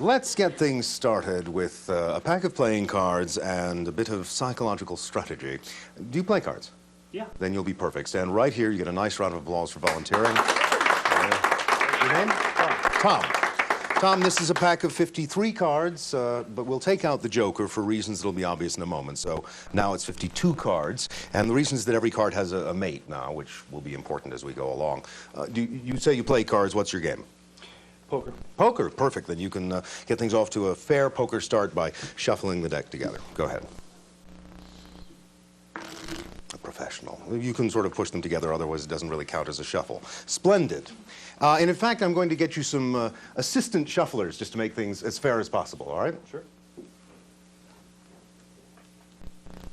Let's get things started with a pack of playing cards and a bit of psychological strategy. Do you play cards? Yeah. Then you'll be perfect. Stand right here. You get a nice round of applause for volunteering. Your name? Tom. Tom, this is a pack of 53 cards, but we'll take out the Joker for reasons that'll be obvious in a moment. So now it's 52 cards, and the reason is that every card has a mate now, which will be important as we go along. You say you play cards. What's your game? Poker. Poker, perfect. Then you can get things off to a fair poker start by shuffling the deck together. Go ahead. A professional. You can sort of push them together, otherwise it doesn't really count as a shuffle. Splendid. And in fact, I'm going to get you some assistant shufflers just to make things as fair as possible, all right? Sure.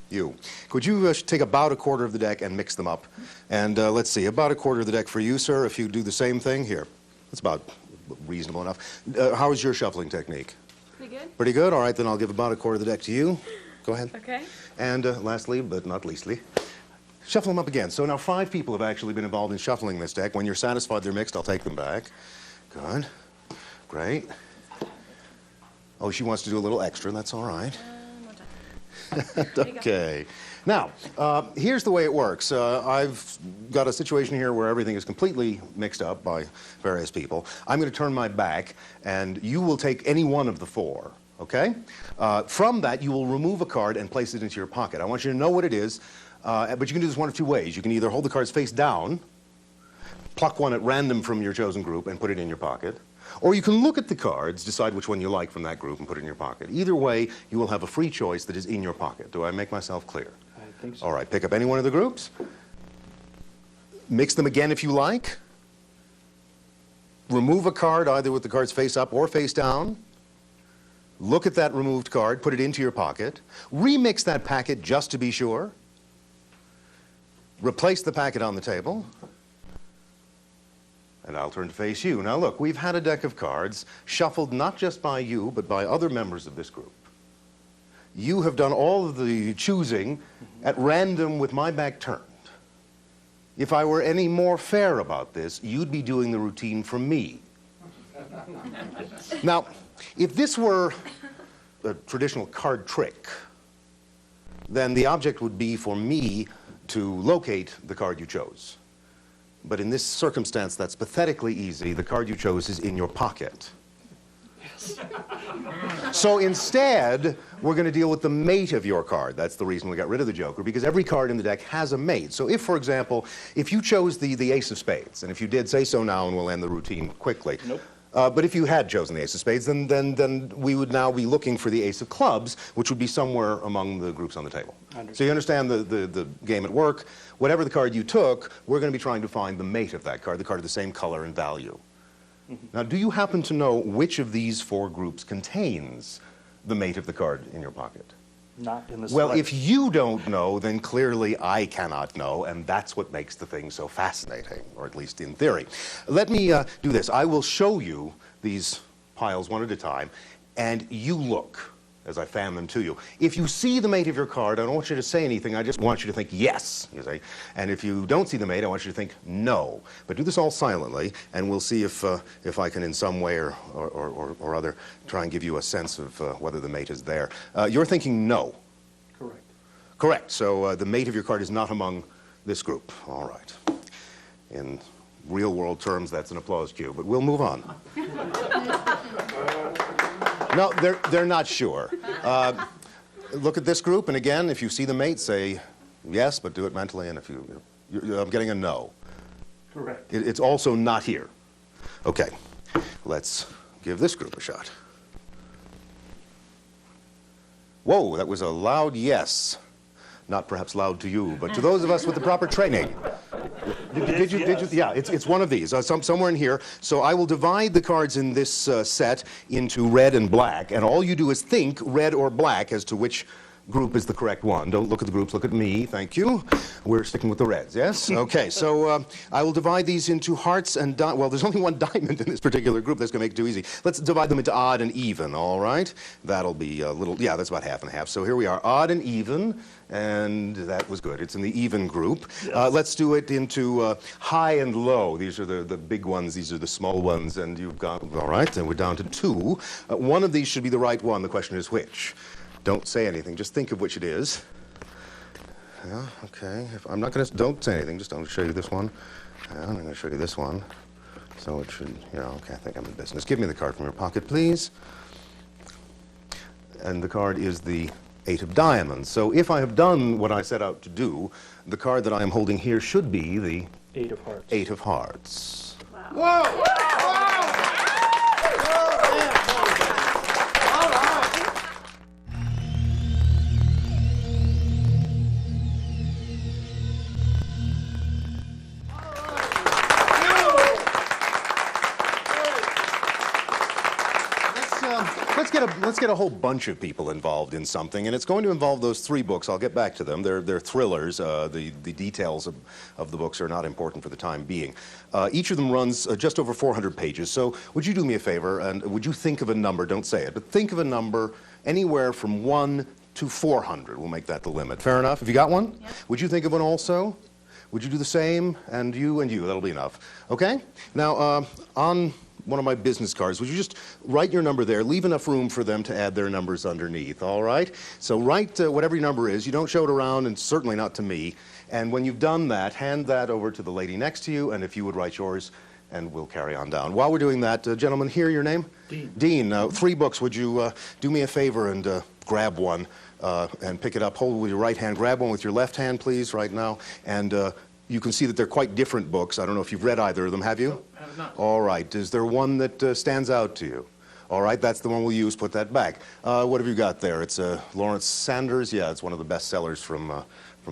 You. Could you take about a quarter of the deck and mix them up? And let's see, about a quarter of the deck for you, sir, if you do the same thing. Here. That's about reasonable enough. How is your shuffling technique? Pretty good. Pretty good? All right, then I'll give about a quarter of the deck to you. Go ahead. Okay. And lastly, but not leastly, shuffle them up again. So now 5 people have actually been involved in shuffling this deck. When you're satisfied they're mixed, I'll take them back. Good. Great. Oh, she wants to do a little extra. That's all right. Okay. Now, here's the way it works. I've got a situation here where everything is completely mixed up by various people. I'm going to turn my back, and you will take any one of the 4, okay? From that, you will remove a card and place it into your pocket. I want you to know what it is, but you can do this one of 2 ways. You can either hold the cards face down, pluck one at random from your chosen group, and put it in your pocket. Or you can look at the cards, decide which one you like from that group, and put it in your pocket. Either way, you will have a free choice that is in your pocket. Do I make myself clear? I think so. All right, pick up any one of the groups. Mix them again if you like. Remove a card either with the cards face up or face down. Look at that removed card, put it into your pocket. Remix that packet just to be sure. Replace the packet on the table. And I'll turn to face you. Now look, we've had a deck of cards shuffled not just by you, but by other members of this group. You have done all of the choosing at random with my back turned. If I were any more fair about this, you'd be doing the routine for me. Now, if this were a traditional card trick, then the object would be for me to locate the card you chose. But in this circumstance, that's pathetically easy. The card you chose is in your pocket. Yes. So instead, we're going to deal with the mate of your card. That's the reason we got rid of the Joker, because every card in the deck has a mate. So if, for example, if you chose the Ace of Spades, and if you did, say so now, and we'll end the routine quickly. Nope. But if you had chosen the Ace of Spades, then we would now be looking for the Ace of Clubs, which would be somewhere among the groups on the table. So you understand the game at work. Whatever the card you took, we're going to be trying to find the mate of that card, the card of the same color and value. Now, do you happen to know which of these 4 groups contains the mate of the card in your pocket? Not in this. Well, if you don't know, then clearly I cannot know, and that's what makes the thing so fascinating, or at least in theory. Let me do this. I will show you these piles one at a time, and you look as I fan them to you. If you see the mate of your card, I don't want you to say anything. I just want you to think yes, you see. And if you don't see the mate, I want you to think no. But do this all silently, and we'll see if I can in some way or other try and give you a sense of whether the mate is there. You're thinking no. Correct. Correct. So the mate of your card is not among this group. All right. In real-world terms, that's an applause cue, but we'll move on. No, they're not sure. Look at this group, and again, if you see the mate, say yes, but do it mentally, and if I'm getting a no. Correct. It's also not here. Okay, let's give this group a shot. Whoa, that was a loud yes. Not perhaps loud to you, but to those of us with the proper training. Did you? Yeah, it's one of these, somewhere in here. So I will divide the cards in this set into red and black, and all you do is think red or black as to which group is the correct one. Don't look at the groups, look at me. Thank you. We're sticking with the reds, yes? Okay, so I will divide these into hearts and well, there's only one diamond in this particular group. That's going to make it too easy. Let's divide them into odd and even, all right? That'll be a little, yeah, that's about half and half. So here we are, odd and even, and that was good. It's in the even group. Yes. Let's do it into high and low. These are the big ones. These are the small ones, and you've got, all right, and we're down to 2. One of these should be the right one. The question is which. Don't say anything. Just think of which it is. Yeah, okay. I'm not going to, don't say anything. Just don't show you this one. And I'm going to show you this one. So it should, yeah, okay, I think I'm in business. Give me the card from your pocket, please. And the card is the 8 of diamonds. So if I have done what I set out to do, the card that I am holding here should be the 8 of hearts. 8 of hearts. Wow. Whoa! Let's get a whole bunch of people involved in something, and it's going to involve those 3 books. I'll get back to them. They're thrillers. The details of the books are not important for the time being. Each of them runs just over 400 pages. So would you do me a favor, and would you think of a number? Don't say it, but think of a number anywhere from 1 to 400. We'll make that the limit. Fair enough? Have you got one? Yep. Would you think of one also? Would you do the same? And you and you. That'll be enough. Okay? Now, on one of my business cards, would you just write your number there, leave enough room for them to add their numbers underneath, all right? So write whatever your number is. You don't show it around, and certainly not to me. And when you've done that, hand that over to the lady next to you, and if you would write yours, and we'll carry on down. While we're doing that, gentlemen, here, your name? Dean. Dean, 3 books. Would you do me a favor and grab one and pick it up? Hold it with your right hand. Grab one with your left hand, please, right now. And you can see that they're quite different books. I don't know if you've read either of them. Have you? No, I have not. All right. Is there one that stands out to you? All right, that's the one we'll use. Put that back. What have you got there? It's Lawrence Sanders. Yeah, it's one of the best sellers from a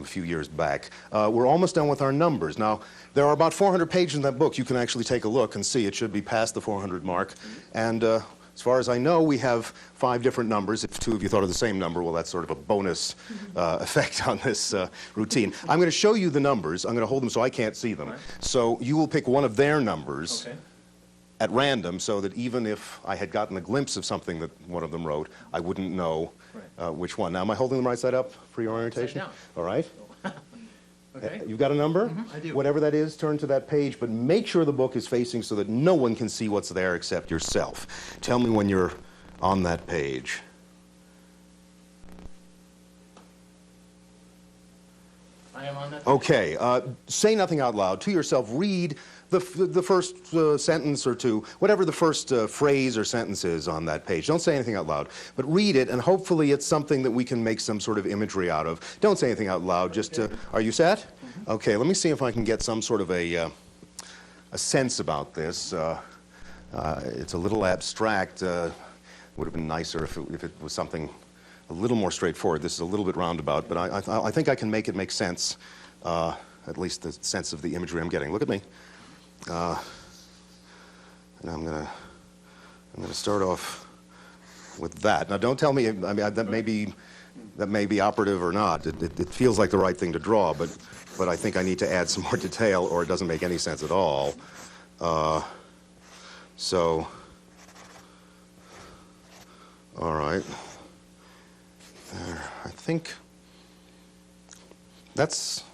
few years back. We're almost done with our numbers. Now, there are about 400 pages in that book. You can actually take a look and see it should be past the 400 mark. And as far as I know, we have 5 different numbers. If 2 of you thought of the same number, well, that's sort of a bonus effect on this routine. I'm going to show you the numbers. I'm going to hold them so I can't see them. Right. So you will pick one of their numbers. Okay. At random, so that even if I had gotten a glimpse of something that one of them wrote, I wouldn't know which one. Now, am I holding them right side up for your orientation? Down. All right. Okay. You've got a number? I do. Whatever that is, turn to that page, but make sure the book is facing so that no one can see what's there except yourself. Tell me when you're on that page. I am on that. Okay. Say nothing out loud. To yourself, read the first sentence or two, whatever the first phrase or sentence is on that page. Don't say anything out loud, but read it, and hopefully it's something that we can make some sort of imagery out of. Don't say anything out loud. Just, are you set? Mm-hmm. Okay, let me see if I can get some sort of a sense about this. It's a little abstract. Would have been nicer if it was something a little more straightforward. This is a little bit roundabout, but I think I can make it make sense, at least the sense of the imagery I'm getting. Look at me. And I'm gonna start off with that. Now, don't tell me. I mean, that may be operative or not. It feels like the right thing to draw, but I think I need to add some more detail, or it doesn't make any sense at all. So, all right. I think that's.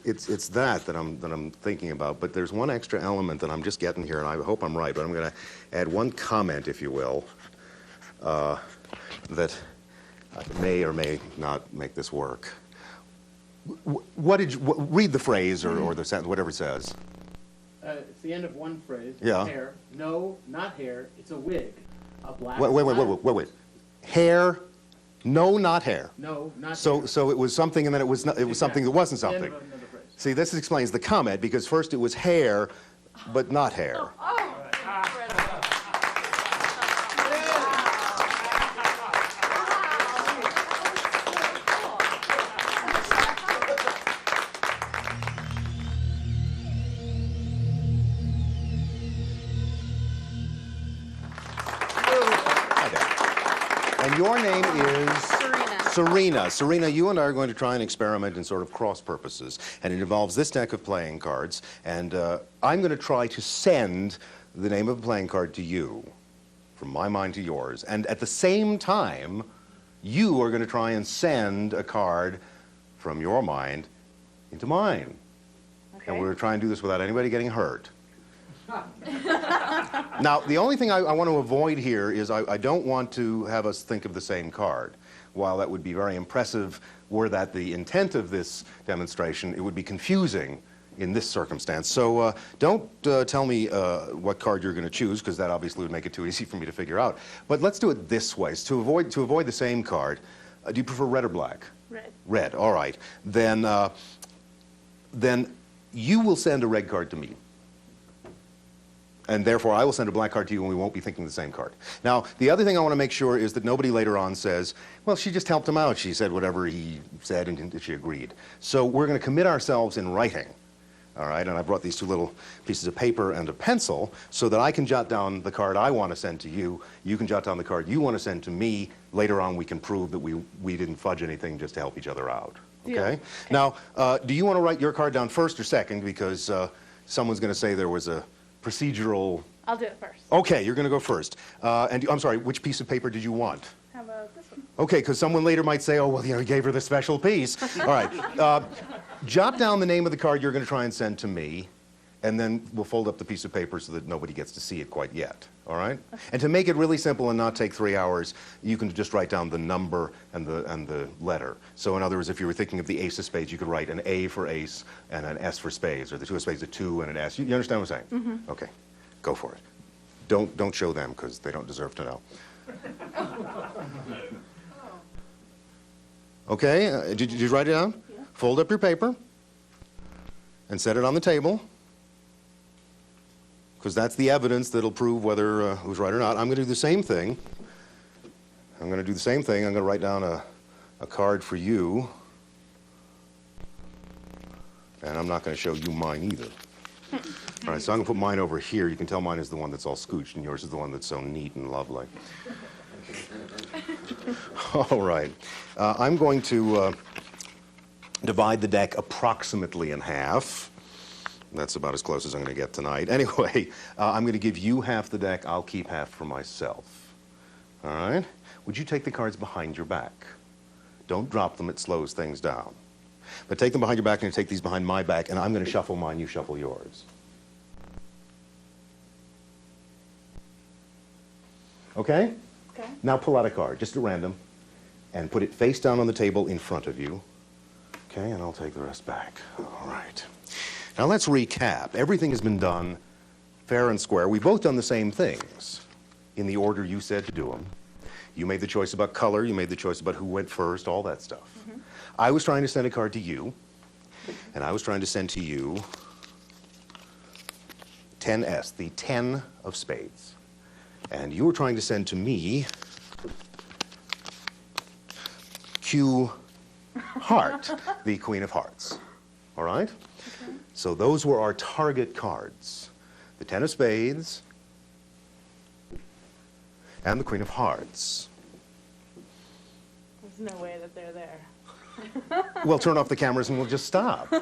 It's that I'm thinking about, but there's one extra element that I'm just getting here, and I hope I'm right, but I'm going to add one comment, if you will, that may or may not make this work. Read the phrase or the sentence, whatever it says. It's the end of one phrase. Yeah. Hair. No, not hair. It's a wig. A black. Wait. Hair. No, not hair. No, not So hair. it was something, and then it was something that wasn't The end something. of another phrase. See, this explains the comment, because first it was hair, but not hair. And your name is? Serena. Serena, you and I are going to try and experiment in sort of cross purposes, and it involves this deck of playing cards, and I'm going to try to send the name of a playing card to you, from my mind to yours, and at the same time, you are going to try and send a card from your mind into mine. Okay. And we're going to try and do this without anybody getting hurt. Now, the only thing I want to avoid here is I don't want to have us think of the same card. While that would be very impressive, were that the intent of this demonstration, it would be confusing in this circumstance. So don't tell me what card you're going to choose, because that obviously would make it too easy for me to figure out. But let's do it this way. To avoid the same card, do you prefer red or black? Red. Red, all right. Then you will send a red card to me. And therefore, I will send a black card to you, and we won't be thinking the same card. Now, the other thing I want to make sure is that nobody later on says, well, she just helped him out. She said whatever he said, and she agreed. So we're going to commit ourselves in writing. All right, and I brought these two little pieces of paper and a pencil so that I can jot down the card I want to send to you. You can jot down the card you want to send to me. Later on, we can prove that we didn't fudge anything just to help each other out. Okay? Yeah. Okay. Now, do you want to write your card down first or second? Because someone's going to say there was a procedural... I'll do it first. Okay, you're going to go first. And I'm sorry, which piece of paper did you want? How about this one? Okay, because someone later might say, oh, well, you know, he gave her the special piece. All right. Jot down the name of the card you're going to try and send to me, and then we'll fold up the piece of paper so that nobody gets to see it quite yet. All right? Okay. And to make it really simple and not take 3 hours, you can just write down the number and the letter. So in other words, if you were thinking of the ace of spades, you could write an A for ace and an S for spades, or the two of spades a 2 and an S. You understand what I'm saying? Mm-hmm. Okay. Go for it. Don't show them, because they don't deserve to know. Okay, did you write it down? Yeah. Fold up your paper and set it on the table, because that's the evidence that'll prove whether it was right or not. I'm going to do the same thing. I'm going to write down a card for you, and I'm not going to show you mine either. All right, so I'm going to put mine over here. You can tell mine is the one that's all scooched, and yours is the one that's so neat and lovely. All right. I'm going to divide the deck approximately in half. That's about as close as I'm going to get tonight. Anyway, I'm going to give you half the deck. I'll keep half for myself. All right? Would you take the cards behind your back? Don't drop them. It slows things down. But take them behind your back, and take these behind my back, and I'm going to shuffle mine. You shuffle yours. Okay? Okay. Now pull out a card, just at random, and put it face down on the table in front of you. Okay, and I'll take the rest back. All right. Now let's recap. Everything has been done fair and square. We've both done the same things in the order you said to do them. You made the choice about color. You made the choice about who went first, all that stuff. Mm-hmm. I was trying to send a card to you, and I was trying to send to you 10S, the 10 of spades. And you were trying to send to me Q heart, the Queen of Hearts. All right? Okay. So those were our target cards. The 10 of spades and the Queen of Hearts. There's no way that they're there. Well, turn off the cameras and we'll just stop.